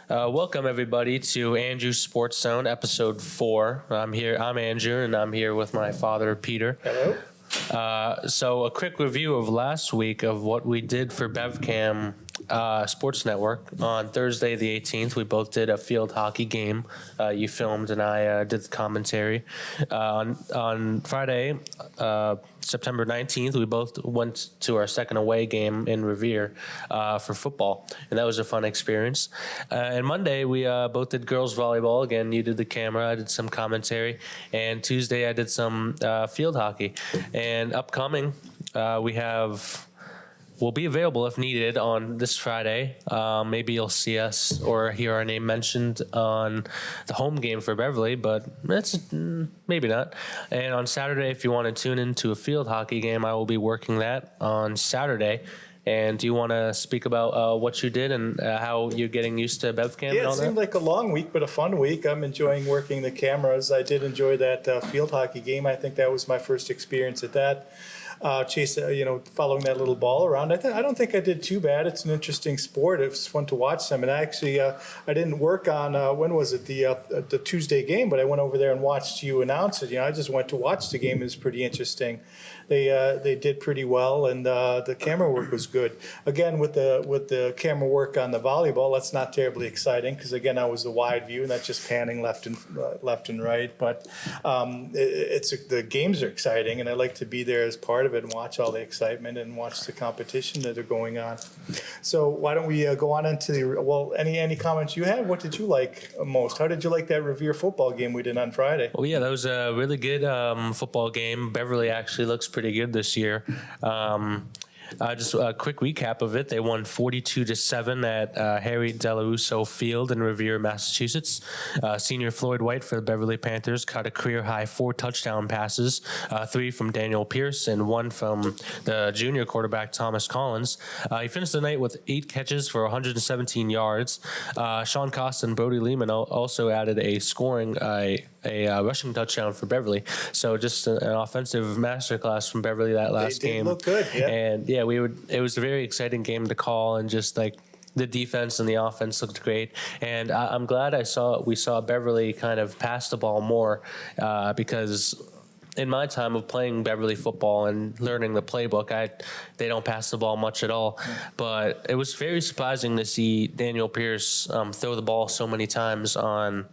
Welcome everybody to Andrew's Sports Zone, episode 4. I'm Andrew, and I'm here with my father, Peter. Hello. So a quick review of last week of what we did for BevCam Sports Network. On Thursday the 18th, we both did a field hockey game. You filmed and I did the commentary. On Friday, September 19th, we both went to our second away game in Revere for football, and that was a fun experience. And Monday, we both did girls volleyball. Again, you did the camera, I did some commentary, and Tuesday I did some field hockey. And upcoming, we'll be available if needed on this Friday. Maybe you'll see us or hear our name mentioned on the home game for Beverly, but that's maybe not. And on Saturday, if you want to tune into a field hockey game, I will be working that on Saturday. And do you want to speak about what you did and how you're getting used to BevCam and all that? Yeah, it seemed like a long week, but a fun week. I'm enjoying working the cameras. I did enjoy that field hockey game. I think that was my first experience at that. Following that little ball around. I don't think I did too bad. It's an interesting sport. It was fun to watch them. And I didn't work on, when was it, the Tuesday game, but I went over there and watched you announce it. I just went to watch the game. It was pretty interesting. They did pretty well, and the camera work was good. Again, with the camera work on the volleyball, that's not terribly exciting because again, that was the wide view and that's just panning left and right. But the games are exciting, and I like to be there as part of it and watch all the excitement and watch the competition that are going on. So why don't we go on into any comments you have? What did you like most? How did you like that Revere football game we did on Friday? Well, yeah, that was a really good football game. Beverly actually looks pretty good this year. Just a quick recap of it. They won 42-7 at Harry Delarusso Field in Revere, Massachusetts. Senior Floyd White for the Beverly Panthers caught a career-high 4 touchdown passes, 3 from Daniel Pierce and 1 from the junior quarterback Thomas Collins. He finished the night with 8 catches for 117 yards. Sean Costa and Brody Lehman also added a rushing touchdown for Beverly. So just an offensive masterclass from Beverly that last game. They did look good, yeah. And yeah, it was a very exciting game to call, and just like the defense and the offense looked great. And I'm glad we saw Beverly kind of pass the ball more because in my time of playing Beverly football and learning the playbook, they don't pass the ball much at all. But it was very surprising to see Daniel Pierce throw the ball so many times on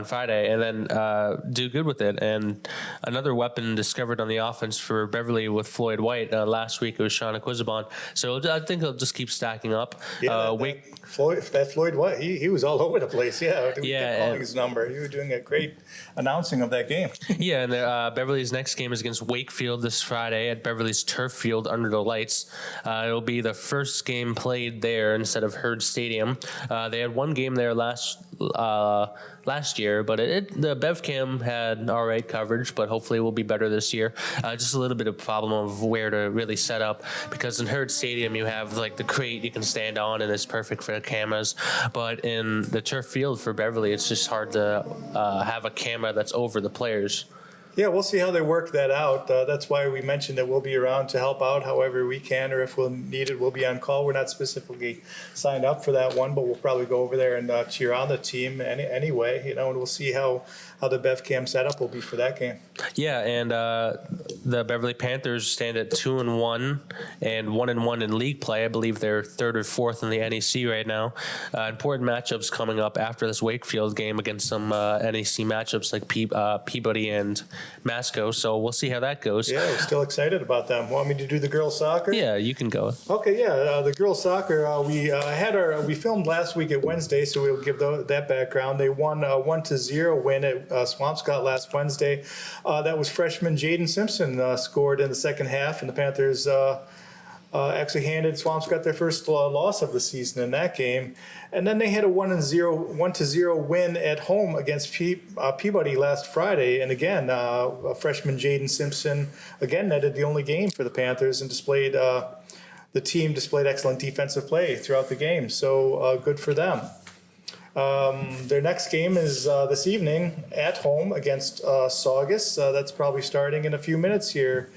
Friday and then do good with it. And another weapon discovered on the offense for Beverly with Floyd White. Last week it was Sean Aquizabon. So I think he'll just keep stacking up. Yeah, Floyd White, he was all over the place. Yeah, calling his number. You were doing a great announcing of that game. Yeah, and Beverly's next game is against Wakefield this Friday at Beverly's turf field under the lights. It'll be the first game played there instead of Herd Stadium. They had one game there last year, but the BevCam had all right coverage, but hopefully it will be better this year. Just a little bit of problem of where to really set up, because in Herd Stadium you have like the crate you can stand on and it's perfect for the cameras, but in the turf field for Beverly it's just hard to have a camera that's over the players. Yeah, we'll see how they work that out. That's why we mentioned that we'll be around to help out however we can, or if we'll need it, we'll be on call. We're not specifically signed up for that one, but we'll probably go over there and cheer on the team anyway, and we'll see how the BevCam setup will be for that game. Yeah, and the Beverly Panthers stand at 2-1 and 1-1 in league play. I believe they're 3rd or 4th in the NEC right now. Important matchups coming up after this Wakefield game against some NEC matchups like Peabody and Masco. So we'll see how that goes. Yeah, we're still excited about them. Want me to do the girls soccer? Yeah, you can go. Okay, yeah, the girls soccer. We filmed last week at Wednesday, so we'll give that background. They won 1-0 win at Swampscott last Wednesday. That was freshman Jaden Simpson scored in the second half, and the Panthers actually handed Swampscott their first loss of the season in that game. And then they had a 1-0 win at home against Peabody last Friday. And again, freshman Jaden Simpson again netted the only game for the Panthers and the team displayed excellent defensive play throughout the game. So good for them. Their next game is this evening at home against Saugus. That's probably starting in a few minutes here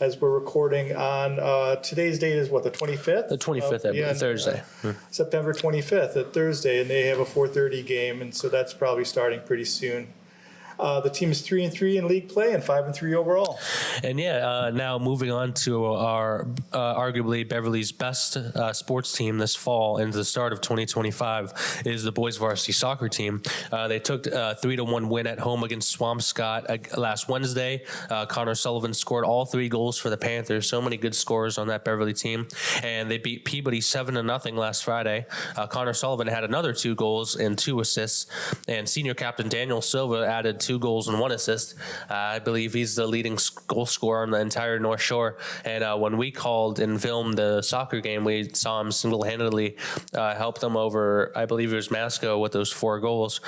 as we're recording on today's date is what, the 25th? The 25th, Thursday. September 25th, at Thursday, and they have a 4:30 game, and so that's probably starting pretty soon. The team is 3-3 in league play and 5-3 overall. And now moving on to our arguably Beverly's best sports team this fall into the start of 2025 is the boys varsity soccer team. They took a 3-1 win at home against Swampscott last Wednesday. Connor Sullivan scored all 3 goals for the Panthers. So many good scores on that Beverly team, and they beat Peabody 7-0 last Friday. Connor Sullivan had another 2 goals and 2 assists, and senior captain Daniel Silva added 2 goals and 1 assist. I believe he's the leading goal scorer on the entire North Shore. And when we called and filmed the soccer game, we saw him single-handedly help them over, I believe it was Masco, with those 4 goals.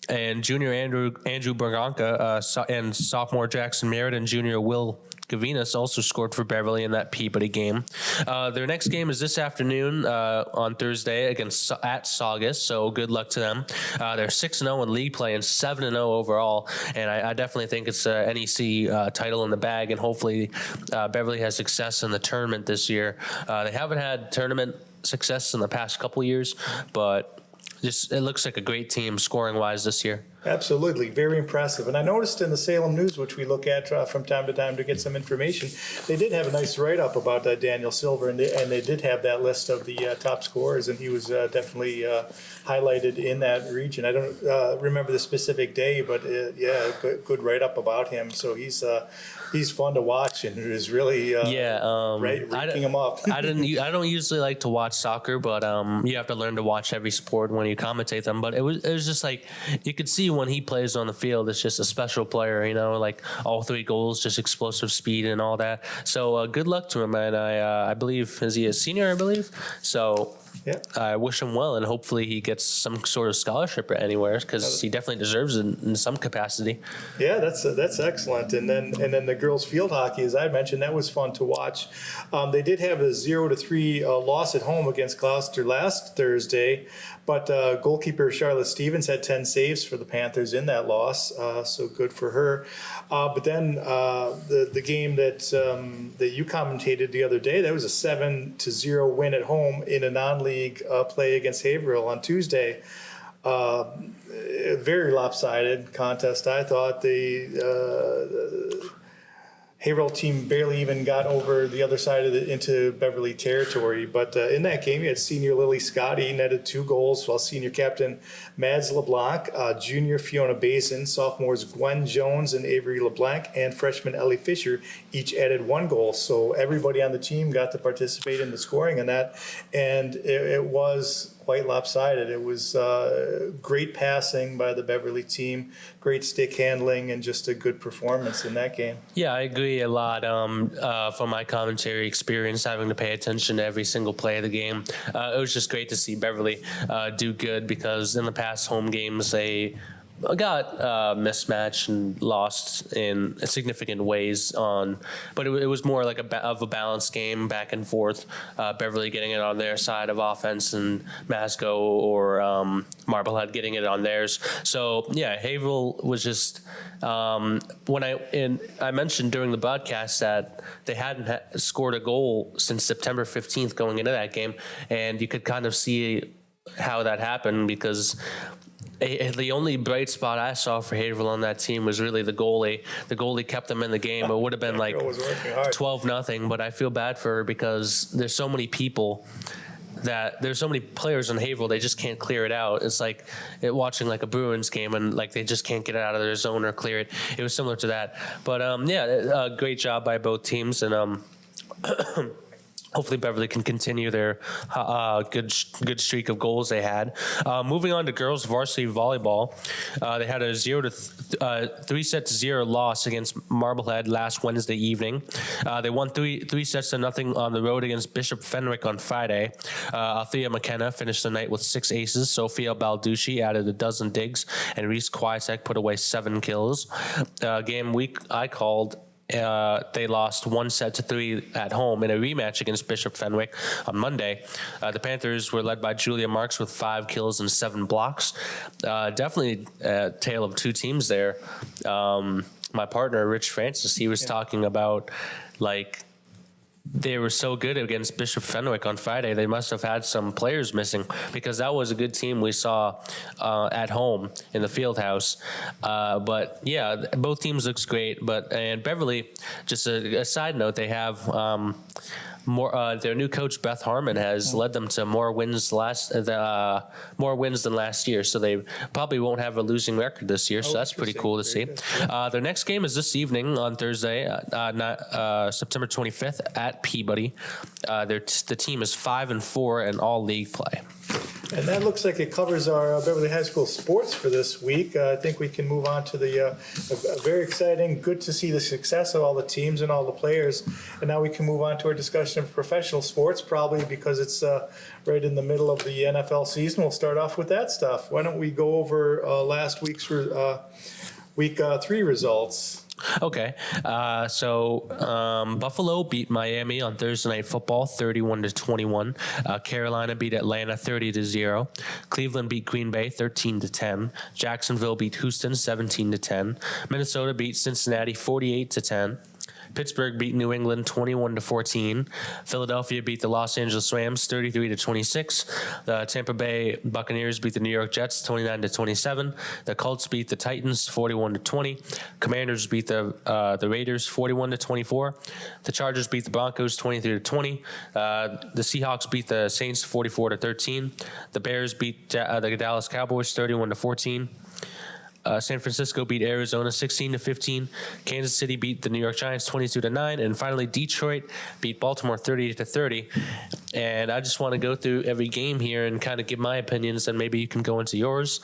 And junior Andrew Berganca and sophomore Jackson Merritt and junior Will Gavinas also scored for Beverly in that Peabody game. Their next game is this afternoon on Thursday at Saugus, so good luck to them. They're 6-0 in league play and 7-0 overall, and I definitely think it's an NEC title in the bag, and hopefully Beverly has success in the tournament this year. They haven't had tournament success in the past couple years, but it looks like a great team scoring-wise this year. Absolutely, very impressive. And I noticed in the Salem News, which we look at from time to time to get some information, they did have a nice write-up about Daniel Silver, and they did have that list of the top scorers, and he was definitely highlighted in that region. I don't remember the specific day, but good write-up about him. So he's fun to watch, and it is really ranking him up. I don't usually like to watch soccer, but you have to learn to watch every sport when you commentate them. But it was just like you could see when he plays on the field, it's just a special player, like all 3 goals, just explosive speed and all that. So good luck to him, and I believe, is he a senior, I believe? So yeah, I wish him well, and hopefully he gets some sort of scholarship anywhere, because he definitely deserves it in some capacity. Yeah, that's excellent. And then the girls field hockey, as I mentioned, that was fun to watch. They did have a 0-3 loss at home against Gloucester last Thursday, but goalkeeper Charlotte Stevens had 10 saves for the Panthers in that loss, so good for her. But then the game that you commentated the other day, that was a 7-0 win at home in a non-league play against Haverhill on Tuesday. Very lopsided contest, I thought. The Haverhill team barely even got over the other side of into Beverly territory. But in that game, you had senior Lily Scotty netted 2 goals, while senior captain Mads LeBlanc, junior Fiona Basin, sophomores Gwen Jones and Avery LeBlanc, and freshman Ellie Fisher each added 1 goal. So everybody on the team got to participate in the scoring in that, and it was quite lopsided. It was great passing by the Beverly team, great stick handling, and just a good performance in that game. Yeah, I agree a lot from my commentary experience, having to pay attention to every single play of the game. It was just great to see Beverly do good, because in the past home games they got mismatched and lost in significant ways but it was more like a balanced game, back and forth. Beverly getting it on their side of offense, and Masco or Marblehead getting it on theirs. So yeah, Haverhill was just when I mentioned during the broadcast that they hadn't scored a goal since September 15th going into that game, and you could kind of see how that happened, because the only bright spot I saw for Haverhill on that team was really the goalie. The goalie kept them in the game. It would have been like 12-0, but I feel bad for her, because there's so many players in Haverhill, they just can't clear it out. It's like watching like a Bruins game, and like they just can't get it out of their zone or clear it. It was similar to that. But great job by both teams, and hopefully Beverly can continue their good streak of goals they had. Moving on to girls varsity volleyball, they had a 3-0 loss against Marblehead last Wednesday evening. They won 3-0 on the road against Bishop Fenwick on Friday. Althea McKenna finished the night with 6 aces. Sophia Balducci added a dozen digs, and Reese Kwiatek put away 7 kills. Game week I called. They lost 1-3 at home in a rematch against Bishop Fenwick on Monday. The Panthers were led by Julia Marks with 5 kills and 7 blocks. Definitely a tale of 2 teams there. my partner, Rich Francis, he was talking about like they were so good against Bishop Fenwick on Friday. They must have had some players missing because that was a good team we saw at home in the field house. But yeah, both teams looks great. And Beverly, just a side note, they have more. Their new coach Beth Harmon has led them to more wins than last year. So they probably won't have a losing record this year. So that's pretty cool to see. Their next game is this evening on Thursday, September 25th at Peabody. The team is 5-4 in all league play. And that looks like it covers our Beverly High School sports for this week. I think we can move on to the very exciting, good to see the success of all the teams and all the players. And now we can move on to our discussion of professional sports, probably because it's right in the middle of the NFL season. We'll start off with that stuff. Why don't we go over last week's week 3 results? Okay, so Buffalo beat Miami on Thursday Night Football 31-21. Carolina beat Atlanta 30-0. Cleveland beat Green Bay 13-10. Jacksonville beat Houston 17-10. Minnesota beat Cincinnati 48-10. Pittsburgh beat New England 21-14. Philadelphia beat the Los Angeles Rams 33-26. The Tampa Bay Buccaneers beat the New York Jets 29-27. The Colts beat the Titans 41-20. Commanders beat the Raiders 41-24. The Chargers beat the Broncos 23-20. The Seahawks beat the Saints 44-13. The Bears beat the Dallas Cowboys 31-14. San Francisco beat Arizona 16-15. Kansas City beat the New York Giants 22-9, and finally Detroit beat Baltimore 30-30. And I just want to go through every game here and kind of give my opinions, and maybe you can go into yours.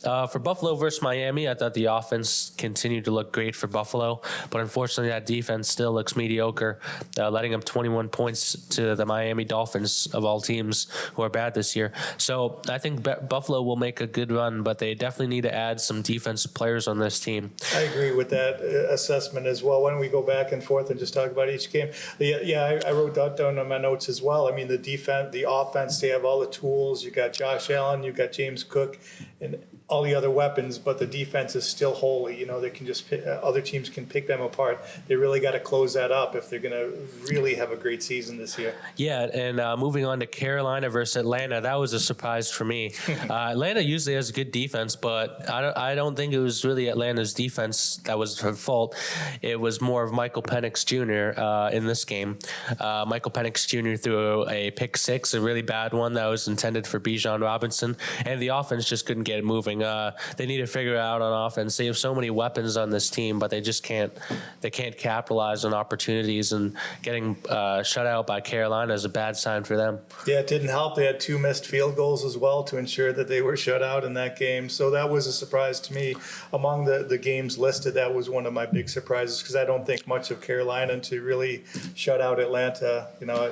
For Buffalo versus Miami, I thought the offense continued to look great for Buffalo, but unfortunately that defense still looks mediocre, letting up 21 points to the Miami Dolphins of all teams who are bad this year. So I think Buffalo will make a good run, but they definitely need to add some defensive players on this team. I agree with that assessment as well. Why don't we go back and forth and just talk about each game? I wrote that down on my notes as well. I mean, the defense, the offense, they have all the tools. You got Josh Allen, you got James Cook, and all the other weapons, but the defense is still holy. You know, they can just other teams can pick them apart. They really got to close that up if they're going to really have a great season this year. Yeah, and moving on to Carolina versus Atlanta, that was a surprise for me. Atlanta usually has a good defense, but I don't think it was really Atlanta's defense that was her fault. It was more of Michael Penix Jr. In this game. Michael Penix Jr. threw a pick six, a really bad one that was intended for Bijan Robinson, and the offense just couldn't get it moving. They need to figure it out on offense. They have so many weapons on this team, but they just can't. They can't capitalize on opportunities, and getting shut out by Carolina is a bad sign for them. Yeah, it didn't help. They had 2 missed field goals as well to ensure that they were shut out in that game. So that was a surprise to me. Among the games listed, that was one of my big surprises because I don't think much of Carolina to really shut out Atlanta. You know,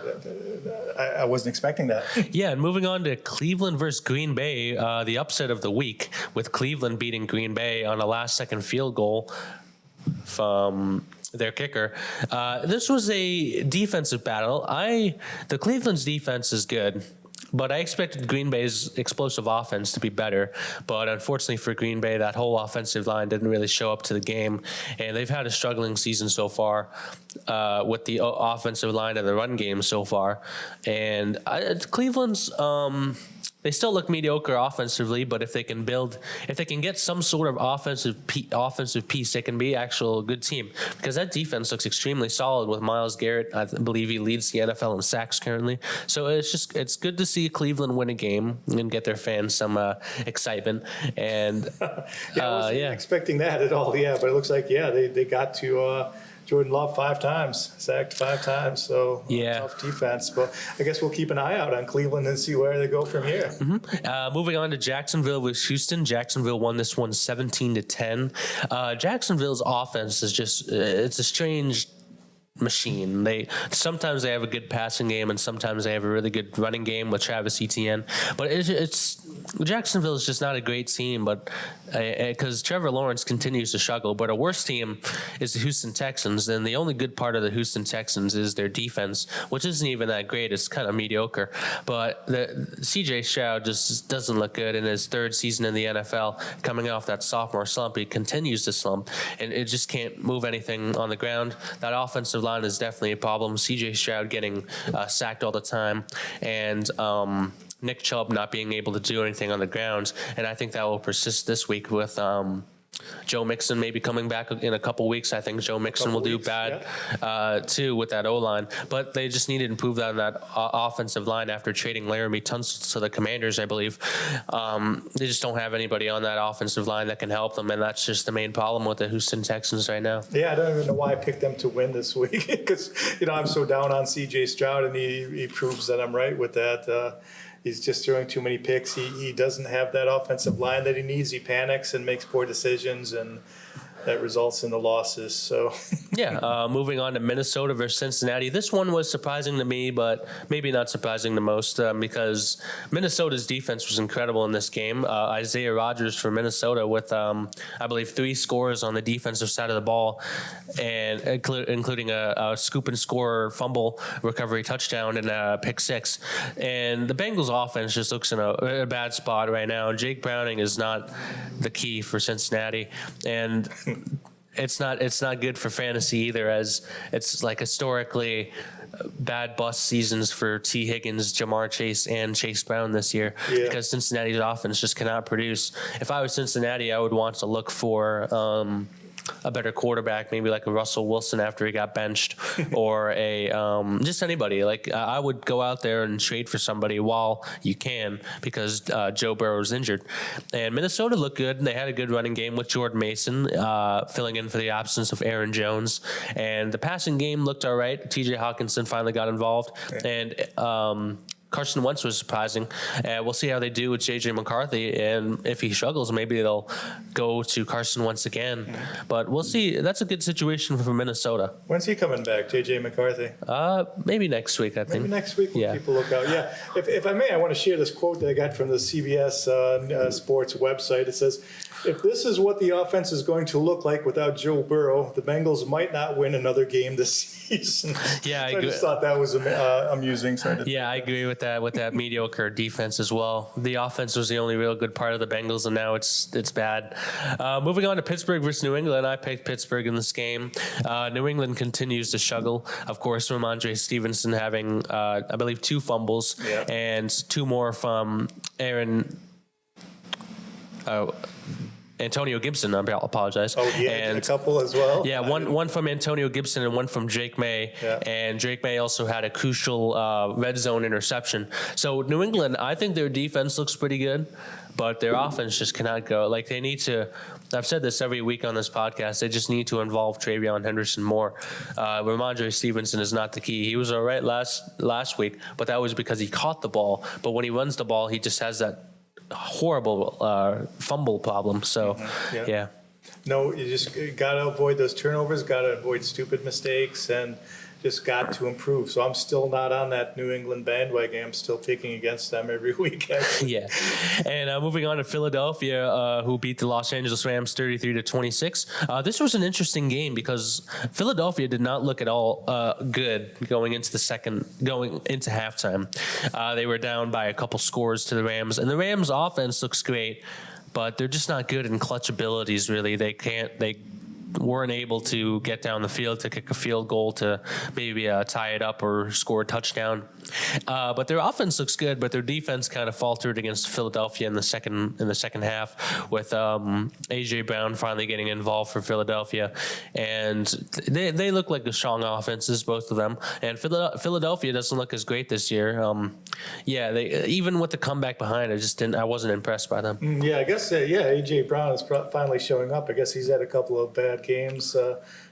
I wasn't expecting that. Yeah, and moving on to Cleveland versus Green Bay, the upset of the week, with Cleveland beating Green Bay on a last-second field goal from their kicker. This was a defensive battle. The Cleveland's defense is good, but I expected Green Bay's explosive offense to be better. But unfortunately for Green Bay, that whole offensive line didn't really show up to the game, and they've had a struggling season so far with the offensive line and the run game so far. And Cleveland's they still look mediocre offensively, but if they can get some sort of offensive piece, they can be actual good team, because that defense looks extremely solid with Myles Garrett. I believe he leads the NFL in sacks currently. So it's good to see Cleveland win a game and get their fans some excitement. And I wasn't expecting that at all. Yeah, but it looks like they got to. Jordan Love 5 times, sacked 5 times, so tough defense. But I guess we'll keep an eye out on Cleveland and see where they go from here. Mm-hmm. Moving on to Jacksonville versus Houston. Jacksonville won this one 17-10. Jacksonville's offense is just it's a strange machine. Sometimes they have a good passing game, and sometimes they have a really good running game with Travis Etienne. But it's Jacksonville is just not a great team, but because Trevor Lawrence continues to struggle. But a worse team is the Houston Texans, and the only good part of the Houston Texans is their defense, which isn't even that great. It's kind of mediocre. But the C.J. Stroud just doesn't look good in his third season in the NFL, coming off that sophomore slump. He continues to slump, and it just can't move anything on the ground. That offensive line is definitely a problem. C.J. Stroud getting sacked all the time, and Nick Chubb not being able to do anything on the ground. And I think that will persist this week with Joe Mixon maybe coming back in a couple weeks. I think Joe Mixon will do bad too with that O-line. But they just need to improve that on that offensive line after trading Laramie Tunsil to the Commanders, I believe. They just don't have anybody on that offensive line that can help them, and that's just the main problem with the Houston Texans right now. Yeah, I don't even know why I picked them to win this week because, I'm so down on C.J. Stroud, and he proves that I'm right with that. He's just throwing too many picks. He doesn't have that offensive line that he needs. He panics and makes poor decisions, and that results in the losses. So moving on to Minnesota versus Cincinnati. This one was surprising to me, but maybe not surprising the most because Minnesota's defense was incredible in this game. Isaiah Rodgers for Minnesota with, I believe, 3 scores on the defensive side of the ball, and including a scoop and score fumble recovery touchdown and a pick 6. And the Bengals offense just looks in a bad spot right now. Jake Browning is not the key for Cincinnati, and it's not good for fantasy either, as it's like historically bad bust seasons for T. Higgins, Jamar Chase, and Chase Brown this year because Cincinnati's offense just cannot produce. If I was Cincinnati, I would want to look for a better quarterback, maybe like a Russell Wilson after he got benched, or a just anybody. Like I would go out there and trade for somebody while you can, because Joe Burrow's injured. And Minnesota looked good, and they had a good running game with Jordan Mason filling in for the absence of Aaron Jones. And the passing game looked all right. T.J. Hawkinson finally got involved, and Carson Wentz was surprising. We'll see how they do with J.J. McCarthy, and if he struggles, maybe they'll go to Carson Wentz again. But we'll see. That's a good situation for Minnesota. When's he coming back, J.J. McCarthy? Maybe next week, I think. Maybe next week when people look out. Yeah. If I may, I want to share this quote that I got from the CBS Sports website. It says, "If this is what the offense is going to look like without Joe Burrow, the Bengals might not win another game this season." Yeah, so I just thought that was amusing. I agree with that mediocre defense as well. The offense was the only real good part of the Bengals, and now it's bad. Moving on to Pittsburgh versus New England, I picked Pittsburgh in this game. New England continues to struggle. Of course, Ramondre Stevenson having, I believe, 2 fumbles and 2 more from Antonio Gibson, I apologize. Oh, yeah, and a couple as well. Yeah, one from Antonio Gibson and one from Drake May. Yeah. And Drake May also had a crucial red zone interception. So New England, I think their defense looks pretty good, but their offense just cannot go. Like, they need to, I've said this every week on this podcast, they just need to involve Travion Henderson more. Ramondre Stevenson is not the key. He was all right last week, but that was because he caught the ball. But when he runs the ball, he just has that horrible fumble problem. So no, you just gotta avoid those turnovers, gotta avoid stupid mistakes, and just got to improve. So I'm still not on that New England bandwagon. I'm still picking against them every week. Yeah. And moving on to Philadelphia, who beat the Los Angeles Rams 33-26. This was an interesting game because Philadelphia did not look at all good going into halftime. They were down by a couple scores to the Rams, and the Rams offense looks great, but they're just not good in clutch abilities, really. They weren't able to get down the field to kick a field goal to maybe tie it up or score a touchdown. But their offense looks good, but their defense kind of faltered against Philadelphia in the second half, with A.J. Brown finally getting involved for Philadelphia. And they look like the strong offenses, both of them. And Philadelphia doesn't look as great this year. They even with the comeback behind, I wasn't impressed by them. I guess A.J. Brown is finally showing up. I guess he's had a couple of bad games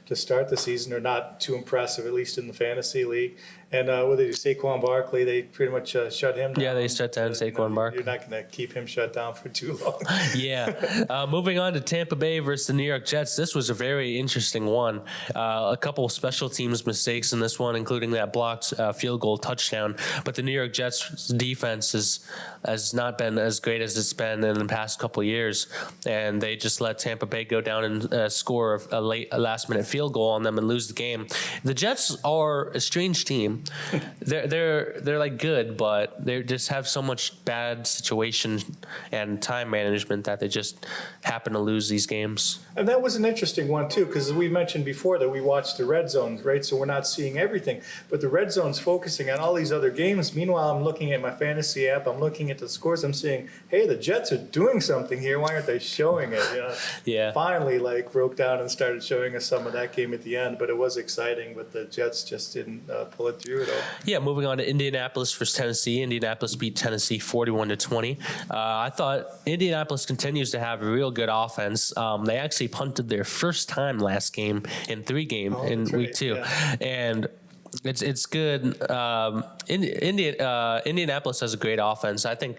to start the season are not too impressive, at least in the fantasy league. And what they do, Saquon Barkley, they pretty much shut him down. Yeah, they shut down Saquon Barkley. You're not going to keep him shut down for too long. Yeah. Moving on to Tampa Bay versus the New York Jets. This was a very interesting one. A couple special teams mistakes in this one, including that blocked field goal touchdown. But the New York Jets defense has not been as great as it's been in the past couple of years. And they just let Tampa Bay go down and score a last-minute field goal on them and lose the game. The Jets are a strange team. They're like good, but they just have so much bad situation and time management that they just happen to lose these games. And that was an interesting one too, because we mentioned before that we watched the red zones, right? So we're not seeing everything, but the red zone's focusing on all these other games. Meanwhile, I'm looking at my fantasy app, I'm looking at the scores, I'm seeing, hey, the Jets are doing something here. Why aren't they showing it? Yeah. Finally, broke down and started showing us some of that game at the end, but it was exciting. But the Jets just didn't pull it through at all. Yeah, moving on to Indianapolis versus Tennessee. Indianapolis beat Tennessee 41-20. I thought Indianapolis continues to have a real good offense. They actually punted their first time last game in week 2, yeah. And it's good. Indianapolis has a great offense. I think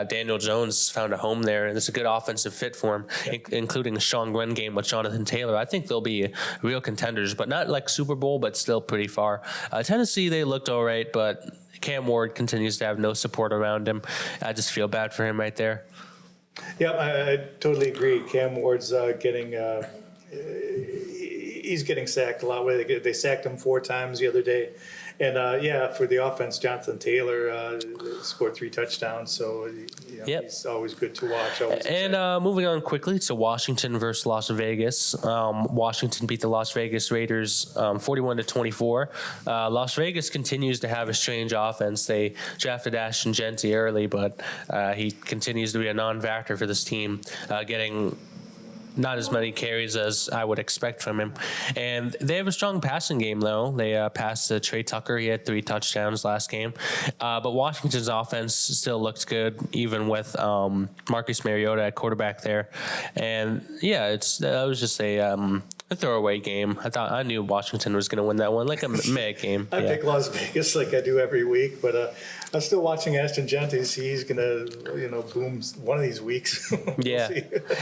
Daniel Jones found a home there, and it's a good offensive fit for him, including a strong run game with Jonathan Taylor. I think they'll be real contenders, but not like Super Bowl, but still pretty far. Tennessee, they looked all right, but Cam Ward continues to have no support around him. I just feel bad for him right there. Yeah, I totally agree. Cam Ward's getting he's getting sacked a lot. They sacked him 4 times the other day. And, for the offense, Jonathan Taylor scored 3 touchdowns. So, he's always good to watch. And moving on quickly to Washington versus Las Vegas. Washington beat the Las Vegas Raiders 41-24. Las Vegas continues to have a strange offense. They drafted Ashton Genty early, but he continues to be a non-factor for this team, getting not as many carries as I would expect from him. And they have a strong passing game, though. They passed to Trey Tucker. He had 3 touchdowns last game. But Washington's offense still looks good, even with Marcus Mariota at quarterback there. And, that was just a throwaway game. I knew Washington was going to win that one, like a mad game. I pick Las Vegas like I do every week, but I'm still watching Ashton Genty. He's going to, boom one of these weeks. Yeah.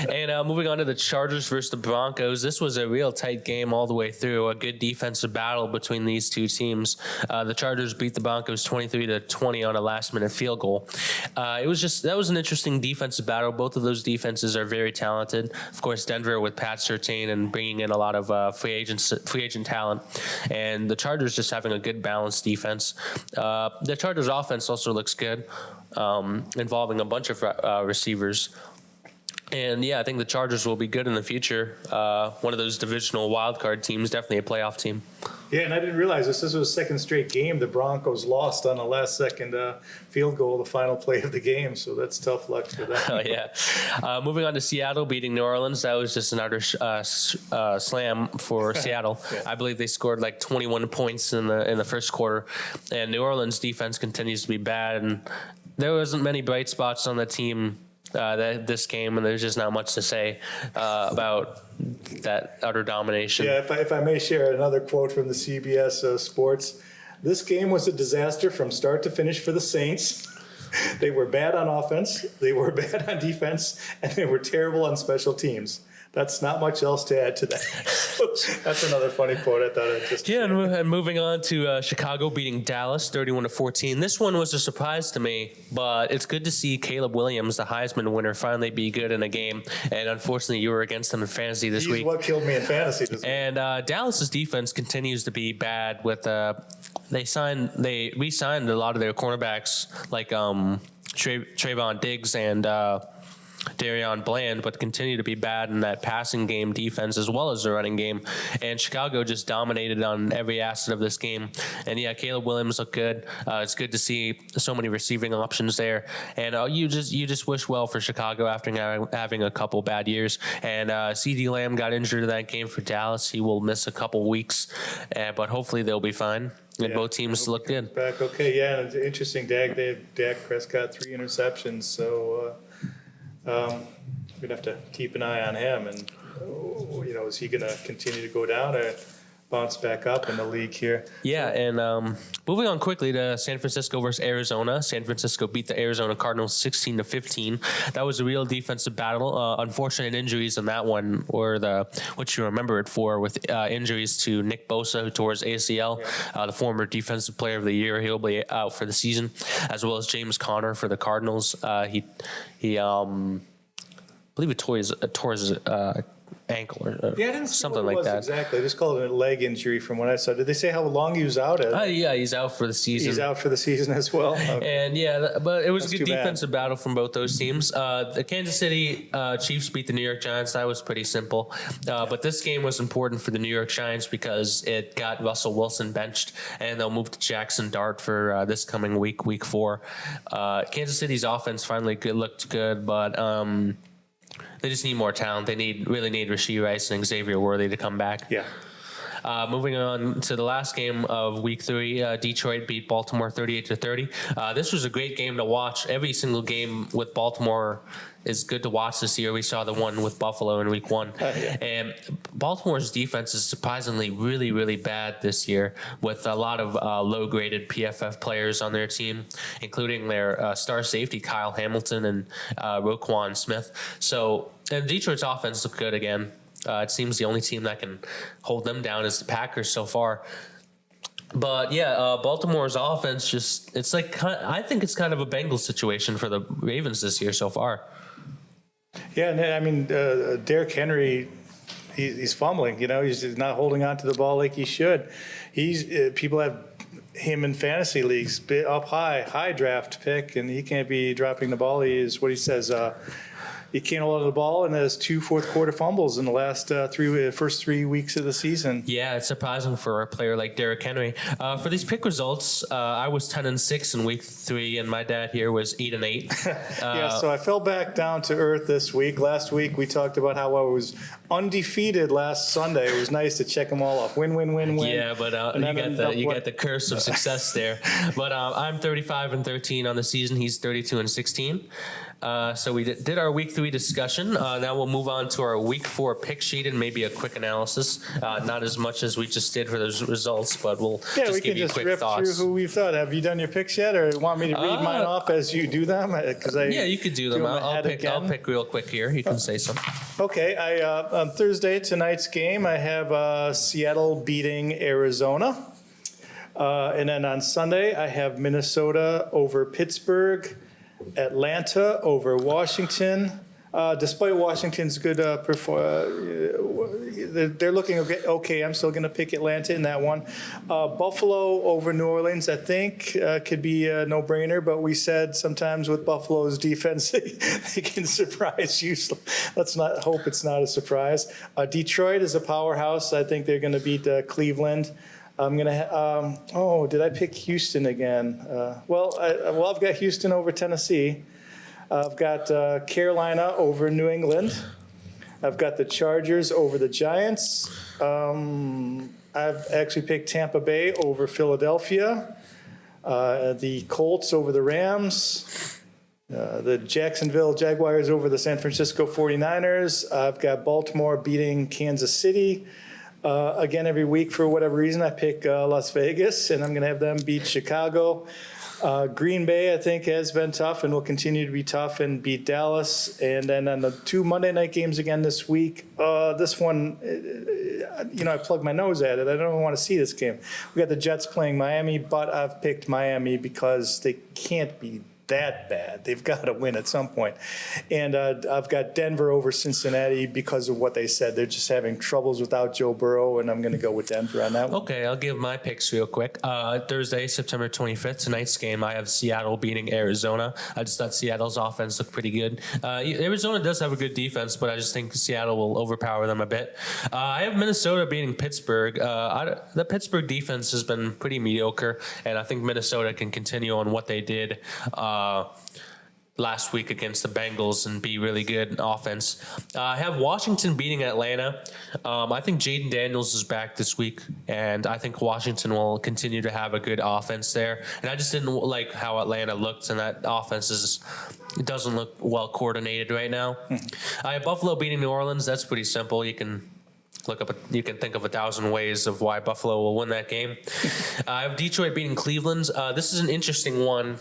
And moving on to the Chargers versus the Broncos. This was a real tight game all the way through. A good defensive battle between these two teams. The Chargers beat the Broncos 23-20 on a last-minute field goal. That was an interesting defensive battle. Both of those defenses are very talented. Of course, Denver with Pat Surtain and bringing in a lot of free agent talent, and the Chargers just having a good balanced defense. The Chargers offense also looks good, involving a bunch of receivers. And I think the Chargers will be good in the future. One of those divisional wildcard teams, definitely a playoff team. Yeah, and I didn't realize this was a second straight game the Broncos lost on a last-second field goal, the final play of the game. So that's tough luck for them. Oh, yeah. Moving on to Seattle beating New Orleans. That was just an utter slam for Seattle. Yeah. I believe they scored like 21 points in the first quarter. And New Orleans defense continues to be bad. And there wasn't many bright spots on the team this game, and there's just not much to say about that utter domination. Yeah, if I may share another quote from the CBS Sports, this game was a disaster from start to finish for the Saints. They were bad on offense, they were bad on defense, and they were terrible on special teams. That's not much else to add to that. That's another funny quote I thought I'd just share. And moving on to Chicago beating Dallas 31-14. This one was a surprise to me, but it's good to see Caleb Williams, the Heisman winner, finally be good in a game. And unfortunately, you were against him in fantasy this week. He's what killed me in fantasy this week. And Dallas's defense continues to be bad. With they re-signed a lot of their cornerbacks, like Trayvon Diggs and Darion Bland, but continue to be bad in that passing game defense as well as the running game. And Chicago just dominated on every asset of this game. And Caleb Williams looked good. It's good to see so many receiving options there. And you just wish well for Chicago after having a couple bad years. And CeeDee Lamb got injured in that game for Dallas. He will miss a couple weeks, but hopefully they'll be fine. And both teams look good. Back okay, yeah, and it's interesting. Dak Prescott 3 interceptions, so we'd have to keep an eye on him, and is he going to continue to go down or bounce back up in the league here? Yeah, and moving on quickly to San Francisco versus Arizona. San Francisco beat the Arizona Cardinals 16-15. That was a real defensive battle. Unfortunate injuries in that one were what you remember it for, with injuries to Nick Bosa, who tore his ACL, the former Defensive Player of the Year. He'll be out for the season, as well as James Conner for the Cardinals. He I believe he tore his ankle or I didn't see something what it like was that. exactly. I just called it a leg injury from what I saw. Did they say how long he was out? Yeah, he's out for the season. He's out for the season as well. Okay. And but it was That's a good too bad. defensive battle from both those teams. The Kansas City Chiefs beat the New York Giants. That was pretty simple. But this game was important for the New York Giants because it got Russell Wilson benched, and they'll move to Jackson Dart for this coming week 4. Kansas City's offense finally looked good, but they just need more talent. They really need Rashee Rice and Xavier Worthy to come back. Yeah. Moving on to the last game of Week 3, Detroit beat Baltimore 38-30. This was a great game to watch. Every single game with Baltimore is good to watch this year. We saw the one with Buffalo in Week 1. Yeah. And Baltimore's defense is surprisingly really, really bad this year, with a lot of low-graded PFF players on their team, including their star safety, Kyle Hamilton, and Roquan Smith. And Detroit's offense looked good again. It seems the only team that can hold them down is the Packers so far. But Baltimore's offense I think it's kind of a Bengals situation for the Ravens this year so far. Yeah, and I mean, Derrick Henry, he's fumbling. He's not holding on to the ball like he should. People have him in fantasy leagues up high draft pick, and he can't be dropping the ball. He is what he says. He can't hold on to the ball, and has 2 fourth-quarter fumbles in the last first 3 weeks of the season. Yeah, it's surprising for a player like Derrick Henry. For these pick results, I was 10-6 in Week 3, and my dad here was 8-8. So I fell back down to earth this week. Last week we talked about how I was undefeated last Sunday. It was nice to check them all off. Win. Yeah, but you got the curse of success there. But I'm 35-13 on the season. He's 32-16. So we did our Week 3 discussion. Now we'll move on to our Week 4 pick sheet and maybe a quick analysis. Not as much as we just did for those results, but we'll just give you quick thoughts. Through who we've thought. Have you done your picks yet, or want me to read mine off as you do them? You could do them. I'll pick real quick here. You can say something. Okay. On Thursday, tonight's game, I have Seattle beating Arizona. And then on Sunday, I have Minnesota over Pittsburgh, Atlanta over Washington. Despite Washington's good they're looking okay. I'm still going to pick Atlanta in that one. Buffalo over New Orleans, I think, could be a no-brainer, but we said sometimes with Buffalo's defense, they can surprise you. So let's not hope it's not a surprise. Detroit is a powerhouse. I think they're going to beat Cleveland. I'm gonna. Did I pick Houston again? I've got Houston over Tennessee. I've got Carolina over New England. I've got the Chargers over the Giants. I've actually picked Tampa Bay over Philadelphia. The Colts over the Rams. The Jacksonville Jaguars over the San Francisco 49ers. I've got Baltimore beating Kansas City. Again, every week, for whatever reason, I pick Las Vegas, and I'm going to have them beat Chicago. Green Bay, I think, has been tough and will continue to be tough and beat Dallas. And then on the 2 Monday night games again this week, this one, I plug my nose at it. I don't want to see this game. We got the Jets playing Miami, but I've picked Miami because they can't be that bad. They've got to win at some point. And I've got Denver over Cincinnati because of what they said. They're just having troubles without Joe Burrow, and I'm going to go with Denver on that one. Okay, I'll give my picks real quick. Thursday, September 25th, tonight's game, I have Seattle beating Arizona. I just thought Seattle's offense looked pretty good. Arizona does have a good defense, but I just think Seattle will overpower them a bit. I have Minnesota beating Pittsburgh. The Pittsburgh defense has been pretty mediocre, and I think Minnesota can continue on what they did last week against the Bengals and be really good in offense. I have Washington beating Atlanta. I think Jaden Daniels is back this week, and I think Washington will continue to have a good offense there. And I just didn't like how Atlanta looked, and that offense is It doesn't look well coordinated right now. I have Buffalo beating New Orleans. That's pretty simple. You can think of 1,000 ways of why Buffalo will win that game. I have Detroit beating Cleveland. This is an interesting one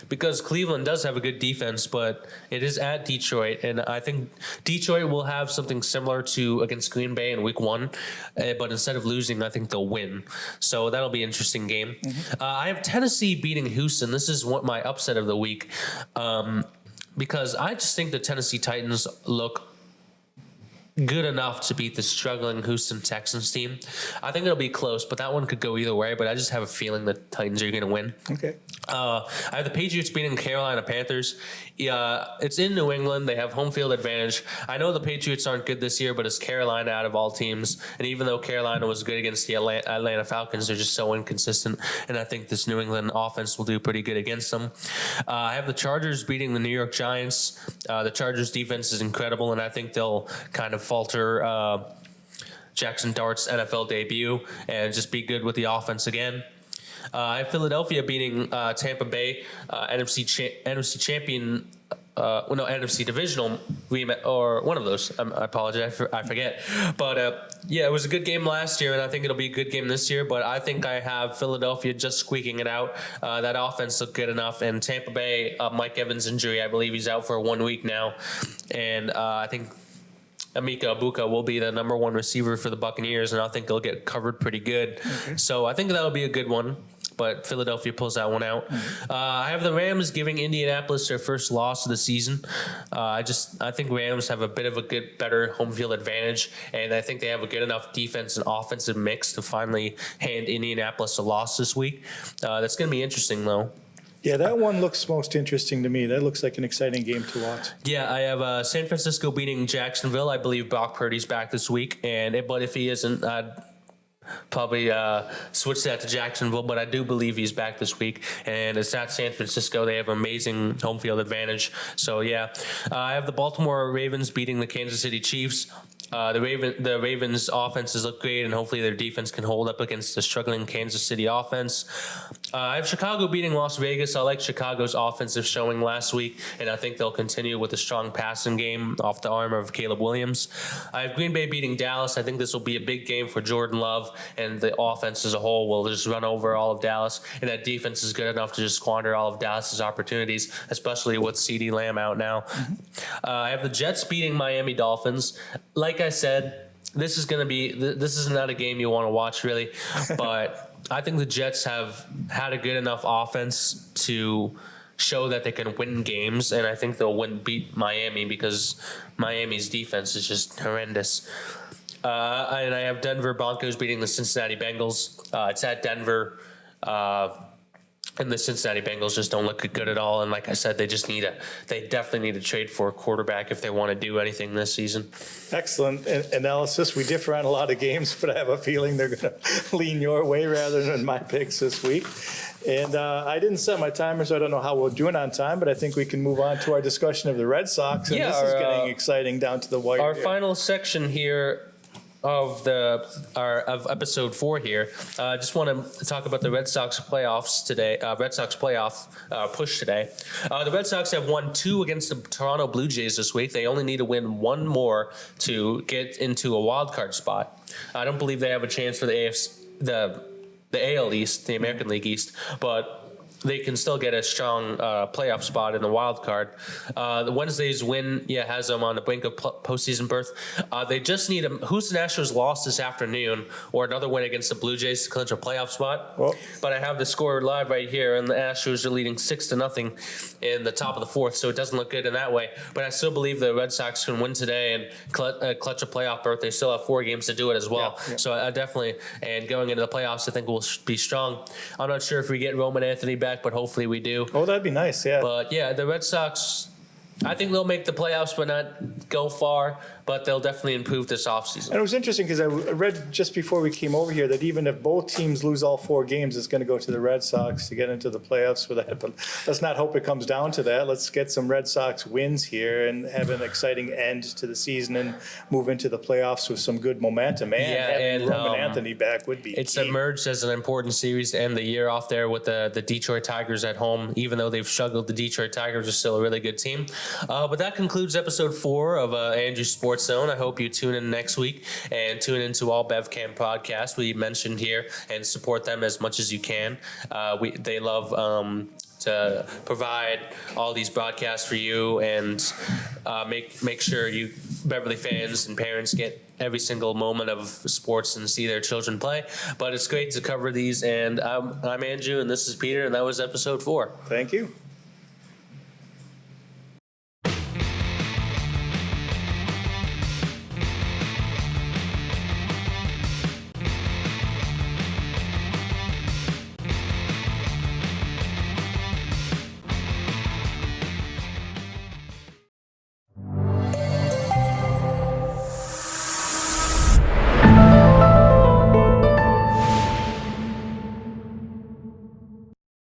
because Cleveland does have a good defense, but it is at Detroit, and I think Detroit will have something similar to against Green Bay in Week 1, but instead of losing, I think they'll win. So that'll be an interesting game. I have Tennessee beating Houston. This is what my upset of the week, because I just think the Tennessee Titans look good enough to beat the struggling Houston Texans team. I think it'll be close, but that one could go either way. But I just have a feeling the Titans are going to win. Okay. I have the Patriots beating Carolina Panthers. It's in New England. They have home field advantage. I know the Patriots aren't good this year, but it's Carolina out of all teams. And even though Carolina was good against the Atlanta Falcons, they're just so inconsistent. And I think this New England offense will do pretty good against them. I have the Chargers beating the New York Giants. The Chargers defense is incredible, and I think they'll kind of falter Jackson Dart's NFL debut and just be good with the offense again. I have Philadelphia beating Tampa Bay, NFC champion, NFC divisional rematch, or one of those. I apologize, I forget. But it was a good game last year, and I think it'll be a good game this year. But I think I have Philadelphia just squeaking it out. That offense looked good enough, and Tampa Bay, Mike Evans' injury, I believe he's out for 1 week now, and I think Emeka Egbuka will be the number 1 receiver for the Buccaneers, and I think they'll get covered pretty good. Okay. So I think that'll be a good one, but Philadelphia pulls that one out. I have the Rams giving Indianapolis their first loss of the season. I think Rams have a bit of a better home field advantage, and I think they have a good enough defense and offensive mix to finally hand Indianapolis a loss this week. That's going to be interesting, though. Yeah, that one looks most interesting to me. That looks like an exciting game to watch. Yeah, I have San Francisco beating Jacksonville. I believe Brock Purdy's back this week, but if he isn't, I'd probably switch that to Jacksonville. But I do believe he's back this week, and it's at San Francisco. They have amazing home field advantage. So yeah, I have the Baltimore Ravens beating the Kansas City Chiefs. The Ravens' offenses look great, and hopefully their defense can hold up against the struggling Kansas City offense. I have Chicago beating Las Vegas. I like Chicago's offensive showing last week, and I think they'll continue with a strong passing game off the arm of Caleb Williams. I have Green Bay beating Dallas. I think this will be a big game for Jordan Love, and the offense as a whole will just run over all of Dallas, and that defense is good enough to just squander all of Dallas's opportunities, especially with CeeDee Lamb out now. I have the Jets beating Miami Dolphins. Like I said, this is not a game you want to watch really, but I think the Jets have had a good enough offense to show that they can win games, and I think they'll beat Miami because Miami's defense is just horrendous. And I have Denver Broncos beating the Cincinnati Bengals. It's at Denver. And the Cincinnati Bengals just don't look good at all. And like I said, they definitely need to trade for a quarterback if they want to do anything this season. Excellent analysis. We differ on a lot of games, but I have a feeling they're going to lean your way rather than my picks this week. And I didn't set my timer, so I don't know how we're doing on time, but I think we can move on to our discussion of the Red Sox. And this is getting exciting down to the wire. Our final section here of episode 4 here. I just want to talk about the Red Sox playoffs today. Red Sox playoff push today. The Red Sox have won 2 against the Toronto Blue Jays this week. They only need to win 1 more to get into a wild card spot. I don't believe they have a chance for the AL East, the American League East, but they can still get a strong playoff spot in the wild card. The Wednesday's win, has them on the brink of postseason berth. They just need a Houston Astros loss this afternoon or another win against the Blue Jays to clinch a playoff spot. Well, but I have the score live right here, and the Astros are leading 6-0 in the top of the 4th, so it doesn't look good in that way. But I still believe the Red Sox can win today and clutch a playoff berth. They still have 4 games to do it as well. Yeah. So I definitely, and going into the playoffs, I think we'll be strong. I'm not sure if we get Roman Anthony back, but hopefully we do. Oh, that'd be nice, yeah. But yeah, the Red Sox, I think they'll make the playoffs but not go far. but they'll definitely improve this offseason. And it was interesting because I read just before we came over here that even if both teams lose all 4 games, it's going to go to the Red Sox to get into the playoffs for that. But let's not hope it comes down to that. Let's get some Red Sox wins here and have an exciting end to the season and move into the playoffs with some good momentum. And having Roman Anthony back would be It's key. emerged as an important series to end the year off there with the Detroit Tigers at home. Even though they've struggled, the Detroit Tigers are still a really good team. But that concludes episode 4 of Andrew's Sports Zone. I hope you tune in next week and tune into all BevCam podcasts we mentioned here and support them as much as you can. They love to provide all these broadcasts for you and make sure you Beverly fans and parents get every single moment of sports and see their children play. But it's great to cover these, and I'm Andrew, and this is Peter, and that was episode 4. Thank you.